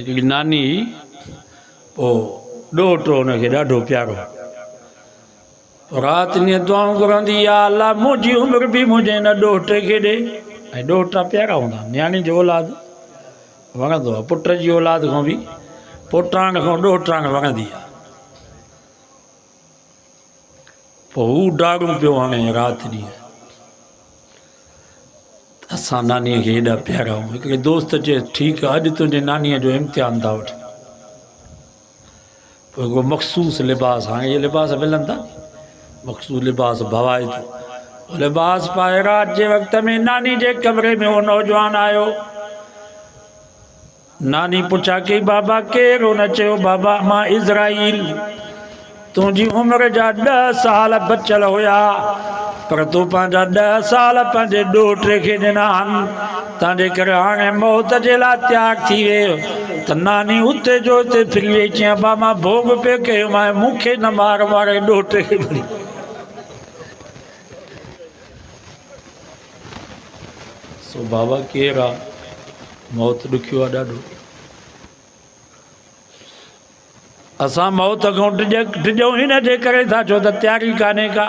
हिकिड़ी नानी पोइ ॾोहिटो हुनखे ॾाढो प्यारो राति ॾींहुं दुआऊं घुरंदी या अलाह मुंहिंजी उमिरि बि मुंहिंजे हिन ॾोहिटे खे ॾे ऐं ॾोहिटा प्यारा हूंदा न्याणी जो औलाद वणंदो आहे पुट जी औलाद खां बि पुटाण खां ॾोहिटाण वणंदी आहे पोइ हू डारूं पियो हाणे राति ॾींहुं असां नानीअ खे हेॾा प्यारा आहियूं हिकिड़े दोस्त चए ठीकु आहे अॼु तुंहिंजे नानीअ जो इम्तिहान था वठि पोइ हिकिड़ो मख़सूस लिबास हाणे इहे लिबास मिलनि था मख़सूस लिबास भवाए थो लिबास पाए राति जे वक़्त में नानी जे कमरे में उहो नौजवान आयो नानी पुछा कई बाबा केरु हुन चयो बाबा मां इज़राइल तुंहिंजी उमिरि जा 10 साल बचियल हुया पर तूं पंहिंजा 10 साल पंहिंजे ॾोहिटे खे ॾिना आहिनि तंहिंजे करे हाणे मौत जे लाइ त्याग थी वियो त नानी उते जो उते फिरी वई चई बाबा मां भोग पियो कयो मां मूंखे न मार वारे ॾोहिटे खे भरी सो बाबा केरु आहे मौत ॾुखियो आहे ॾाढो असां मौत खां टिजूं हिन जे करे था छो त तयारी कान्हे का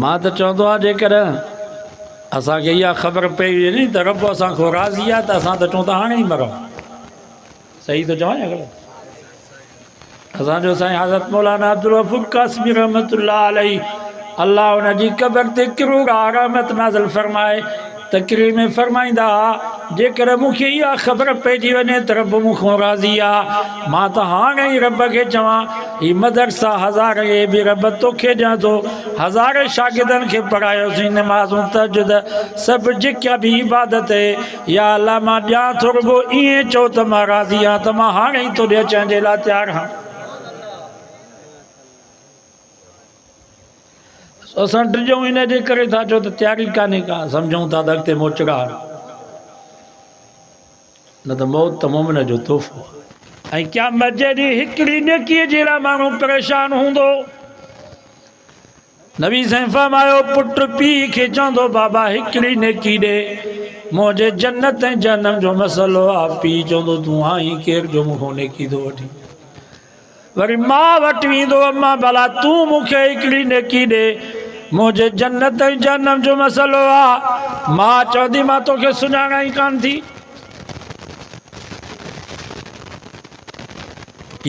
मां त चवंदो आहे जेकॾहिं असांखे इहा ख़बर पई हुजे नी त रब असां खां राज़ी आहे त असां त चऊं था हाणे ई मरूं सही थो चवां या ग़लति असांजो साईं हज़रत मौलाना अब्दुल गफ़ूर क़ासिमी रहमतुल्लाह अलैहि अल्लाह हुनजी क़बर ते किरूर रहमत नाज़िल फरमाए तकरीर में फरमाईंदा जेकर मूंखे इहा ख़बर पइजी वञे त रब मूंखां राज़ी आहे मां त हाणे ई रब खे चवां हीअ मदरसा हज़ार इहे बि रब तोखे ॾियां थो हज़ार शागिर्दनि खे पढ़ायोसीं नमाज़ूं तहज्जुद सभु जेका बि इबादत या अलाह मां ॾियां थो रुॻो ईअं चओ त मां राज़ी आहियां त मां हाणे ई तोॾे अचण जे लाइ तयारु आहियां असां टिजूं हिन जे करे था चओ त तयारी कान्हे का सम्झूं था त अॻिते मोचड़ा न त मौत त मोमिन जो तोहफ़ो ऐं क़यामत जे ॾींहुं हिकिड़ी नेकीअ जे लाइ माण्हू परेशान हूंदो नबी साईं फरमायो पुट पीउ खे चवंदो बाबा हिकिड़ी नेकी ॾे मुंहिंजे जन्नत ऐं जनम जो मसइलो आहे पीउ चवंदो तूं आहीं केर जो मूंखां नेकी थो वठी वरी मां वटि वेंदो अम्मा भला तूं मूंखे हिकिड़ी नेकी ॾे मुंहिंजे जन्नत ऐं जनम जो मसइलो आहे मां चवंदी मां तोखे सुञाणा ई कान थी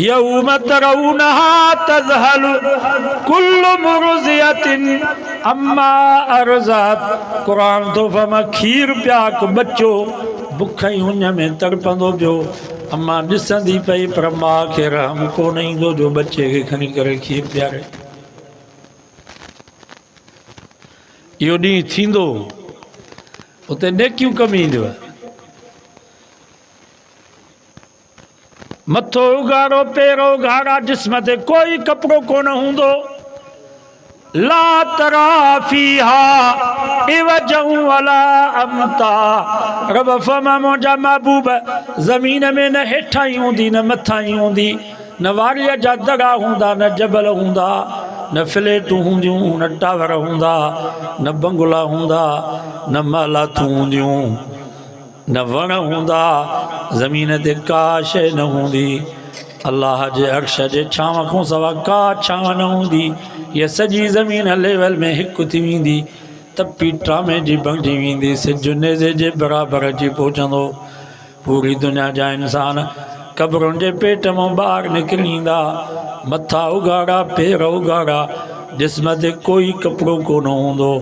यौम तरौनहा तज़हलु कुल्लु मुर्ज़ियतिन अम्मा अर्ज़त क़ुरान तो फरमा खीर प्याक बच्चो बुख ई हुन में तड़पंदो पियो अम्मा ॾिसंदी पई पर मां खे रहम कोन ईंदो जो बच्चे खे खणी करे खीर पियारे इहो ॾींहुं थींदो उते नेकियूं कमु ईंदियूं मथो उघाड़ो पेरो उघाड़ा जिस्म ते कोई कपिड़ो कोन हूंदो ला तरा फीहा इवजउ वला अमता रब फरमा मुंहिंजा महबूब ज़मीन में न हेठां ई हूंदी न मथां ई हूंदी न वारीअ जा दड़ा हूंदा न जबल हूंदा न फ्लैटूं हूंदियूं न टावर हूंदा न बंगला हूंदा न मालातूं हूंदियूं न वण हूंदा ज़मीन ते का शइ न हूंदी अल्लाह जे अर्श जे छांव खां सवा का छांव न हूंदी इहा सॼी ज़मीन लेवल में हिकु थी वेंदी तपी टामे जी बणिजी वेंदी सिज नेज़े जे बराबरि अची पहुचंदो पूरी दुनिया जा इंसान क़बरुनि जे पेट मां ॿाहिरि निकिरी ईंदा मथा उघाड़ा पेर उघाड़ा जिस्म ते कोई कपिड़ो कोन हूंदो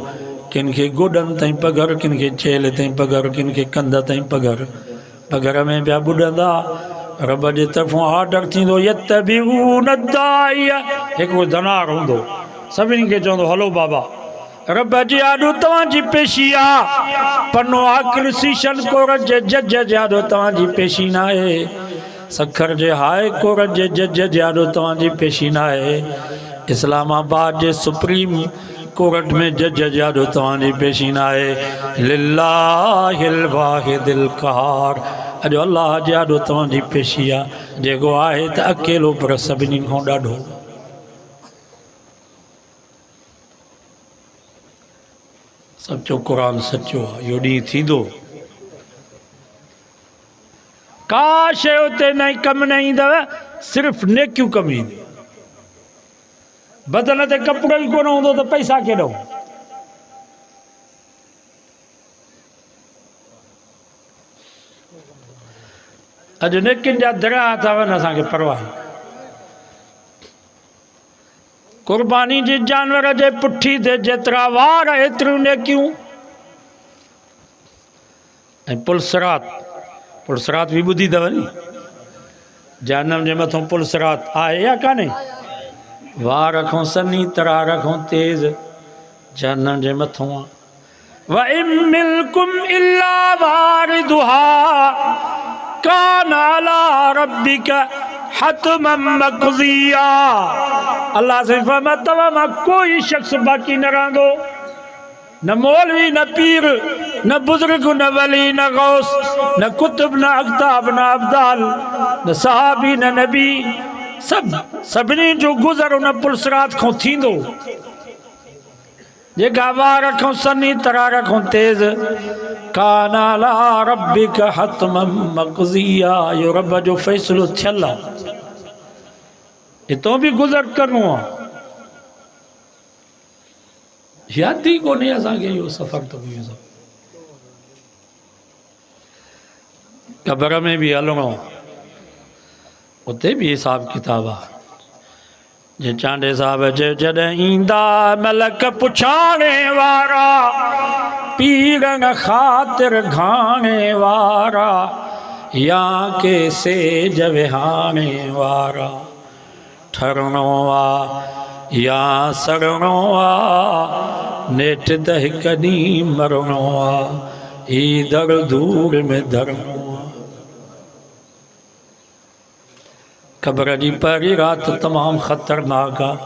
किन खे गोॾनि ताईं पघर किन खे छेल ताईं पघर किन खे कंध ताईं पघर पघर में पिया ॿुॾंदा रब जे तरफ़ां ऑर्डर थींदो यतबिऊन दाइया हिकिड़ो धनार हूंदो सभिनी खे चवंदो हलो बाबा रब जी आॾो तव्हांजी पेशी आहे पनो आकिर सीशन कोरट जे जज जे आॾो तव्हांजी पेशी न आहे सखर जे हाय कोरट जे जज जे आॾो तव्हांजी पेशी न आहे इस्लामाबाद जे सुप्रीम कोर्ट में जज जाॾो तव्हांजी पेशी न आहे लिल्लाहिल वाहिदिल क़हार अॼु अलाह जे आॾो तव्हांजी पेशी आहे जेको आहे त अकेलो पर सभिनी खां ॾाढो सचो क़ुरान सचो आहे इहो ॾींहुं थींदो का शइ उते न कम न ईंदव, सिर्फ़ु नेकियूं कम ईंदियूं। बदन ते कपिड़ो ई कोन हूंदो त पैसा केॾो। अॼु नेकियुनि जा दरिया था वञनि, असांखे परवाह। कुर्बानी जी जानवर जे पुठी ते जेतिरा वार एतिरियूं नेकियूं। ऐं पुलसरात, पुलसरात बि ॿुधी अथव नी, जहन्नम जे मथां पुलसरात आहे या कान्हे? वार रखूं सन्ही, तरा रखूं तेज़, जहन्नम जे मथां आहे। व इन मिनकुम इल्ला वारिदुहा कान अला रब्बिका हतमम मक़ज़िया। अल्लाह से फरमा, तव्हां मां कोई शख्स बाक़ी न रहंदो, न मौलवी, न पीर, न बुजुर्ग, न वली, न गौस, न कुतुब, न अख्ताब, न अब्दाल, न सहाबी, न नबी। सभिनी जो गुज़र उन पुलसरात खां थींदो। जेका वार रखूं सन्ही, तरा रखूं तेज़, कान अला रब्बिका हतमम मक़ज़िया। इहो रब जो फ़ैसिलो थियल आहे, हितां बि गुज़र करिणो आहे। यादि ई कोन्हे असांखे इहो सफ़र त इहो सभु। क़बर में बि हलणो, उते बि हिसाब किताब आहे। जे चांडे साहिब जे जॾहिं ईंदा मलक पुछाणे वारा, पीर न ख़ातिर घाणे वारा, या के सेज विहाणे वारा। ठरणो आहे या सड़णो आहे, नेठ त हिकु ॾींहुं मरणो आहे, ही दर दूर में धरणो आहे। क़बर जी पहिरीं राति तमामु ख़तरनाक आहे।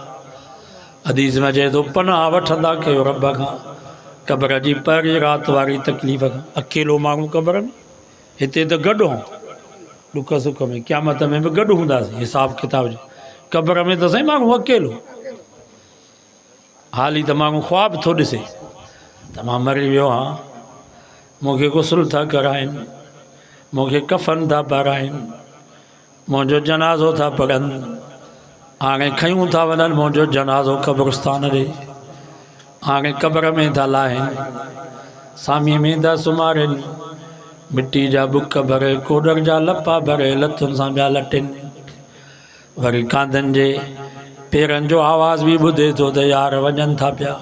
हदीस में चए थो, पनाह वठंदा कयो रब खां क़बर जी पहिरीं राति वारी तकलीफ़ खां। अकेलो माण्हू क़बर में, हिते त गॾु हो ॾुख सुख में, क़यामत में बि गॾु हूंदासीं हिसाब किताब जो। क़बर में त साईं माण्हू अकेलो, हाली त माण्हू ख़्वाब थो ॾिसे त मां मरी वियो आहियां, मूंखे गुस्ल था कराइनि, मूंखे कफ़न था पाराइनि, मुंहिंजो जनाज़ो था पढ़नि, हाणे खयूं था वञनि मुंहिंजो जनाज़ो क़ब्रस्तान ॾे, हाणे क़बर में था लाहिनि, सामीअ में था सुम्हारनि, मिटी जा बुक भरे, कोडर जा लपा भरे, लथुनि सां पिया लटिनि। वरी कांधनि जे पेरनि जो आवाज़ बि ॿुधे थो त यार वञनि था पिया,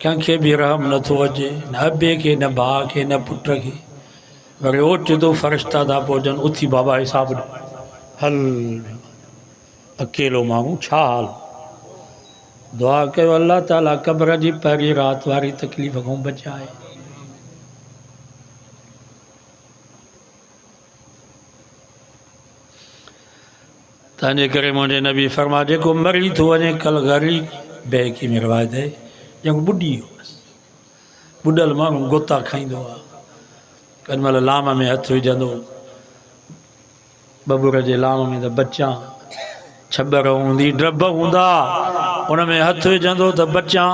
कंहिंखे बि रहम नथो अचे, न अबे खे, न भाउ खे, न पुट खे। वरी ओचितो फ़रिश्ता था पहुचनि, उथी बाबा हिसाब ॾे, हल अकेलो माण्हू छा हाल। दुआ कयो अल्लाह ताला क़बर जी पहिरीं राति वारी तकलीफ़ खां बचाए। तंहिंजे करे मुंहिंजे नबी फरमा, जेको मरी थो वञे कल गरी बैकी में रिवायत आहे, जेको ॿुॾी हो, बसि ॿुॾल माण्हू गोता खाईंदो आहे, केॾी महिल लाम में हथु विझंदो, बबूर जे लाम में त बचा, छबर हूंदी, ड्रब हूंदा, उन में हथु विझंदो त बचा,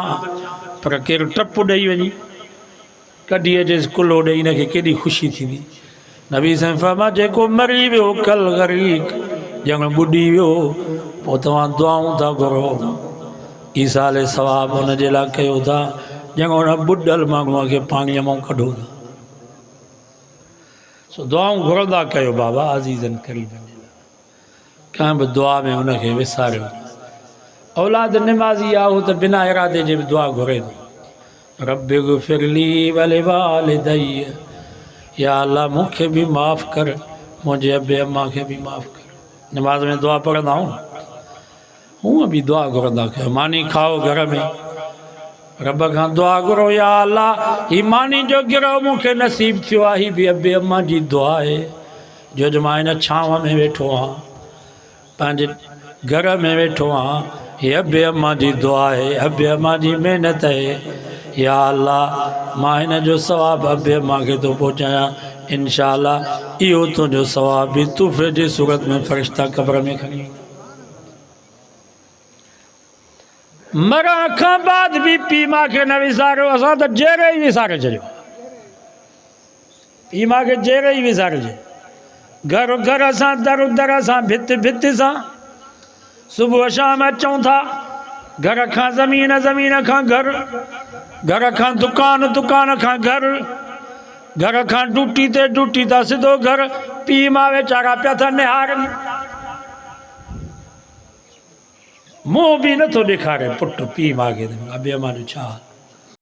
पर केरु टप ॾेई वञी कढी अचेसि कुल्लो ॾेई, हिनखे केॾी ख़ुशी थींदी। नबी साईं फरमा, जेको मरी वियो कल गरीक, ॼण ॿुॾी वियो, पोइ तव्हां दुआऊं था घुरो, ईसाले सवाब हुन जे लाइ कयो था, ॼण हुन ॿुॾल माण्हूअ खे पाणीअ मां कढो था। सो दुआऊं घुरंदा कयो बाबा अज़ीज़नि करीबनि जे लाइ, कंहिं बि दुआ में हुनखे विसारियो न। औलाद निमाज़ी आहे, उहो त बिना इरादे जे बि दुआ घुरे थो, रब्बि ग़फिरली वलिवालिदैय, या अल्लाह मूंखे बि माफ़ु कर, मुंहिंजे अबे अम्मा खे बि माफ़ु कर। नमाज़ में दुआ पढ़ंदा आहियूं, हूअं बि दुआ घुरंदा कयो। मानी खाओ घर में, रब खां दुआ घुरो, या अल्लाह ही मानी जो गिरह मूंखे नसीब थियो आहे, ही बि अबे अम्मा जी दुआ आहे, जो जो मां हिन छांव में वेठो आहियां, पंहिंजे घर में वेठो आहियां, हीअ अबे अम्मा जी दुआ आहे, अबे अम्मा जी महिनत आहे। या अल्लाह मां हिन जो सवाबु अबे अम्मा खे थो पहुचायां, इंशा अल्लाह इहो तुंहिंजो सवाब बि तोहफ़े जी सूरत में फ़रिश्ता क़ब्र में खणी। मरण खां बाद बि पीउ माउ खे न विसारियो, असां त जेरे ई विसारे छॾियो, पीउ माउ खे जेरे ई विसारिजे। घर घर सां दर दर सां भित भित सां सुबुह शाम अचूं था घर खां ज़मीन ज़मीन खां घर घर खां दुकान दुकान खां घर खां ड्यूटी ते ड्यूटी था सिधो घर पीउ मां वेचारा पिया था निहारनि मुंहुं बि नथो ॾेखारे पुटु पीउ मां खे ॿिए मां छा